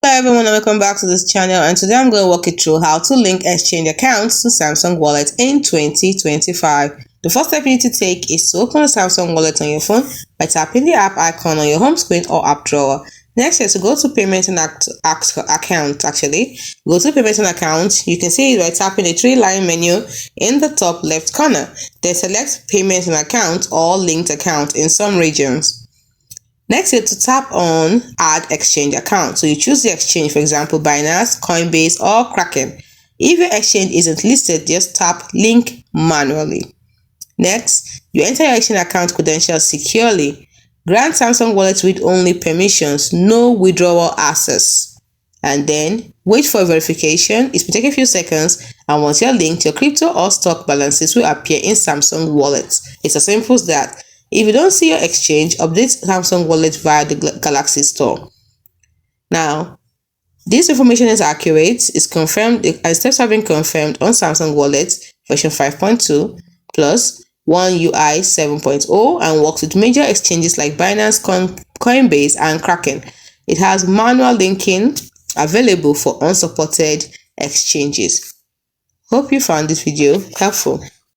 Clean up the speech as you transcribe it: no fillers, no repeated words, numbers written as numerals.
Hello everyone and welcome back to this channel, and today I'm going to walk you through how to link exchange accounts to Samsung Wallet in 2025. The first step you need to take is to open a Samsung Wallet on your phone by tapping the app icon on your home screen or app drawer. Next is to go to Payment and Account. Go to Payment and Account. You can see it by tapping the three-line menu in the top left corner. Then select Payment and Account or Linked Account in some regions. Next is to tap on Add Exchange Account. So you choose the exchange, for example, Binance, Coinbase, or Kraken. If your exchange isn't listed, just tap Link manually. Next, you enter your exchange account credentials securely. Grant Samsung Wallet read-only permissions, no withdrawal access. And then wait for verification. It will take a few seconds, and once you're linked, your crypto or stock balances will appear in Samsung Wallet. It's as simple as that. If you don't see your exchange, update Samsung Wallet via the Galaxy Store. Now, this information is accurate, it's confirmed, and steps have been confirmed on Samsung Wallet version 5.2 plus One UI 7.0 and works with major exchanges like Binance, Coinbase, and Kraken. It has manual linking available for unsupported exchanges. Hope you found this video helpful.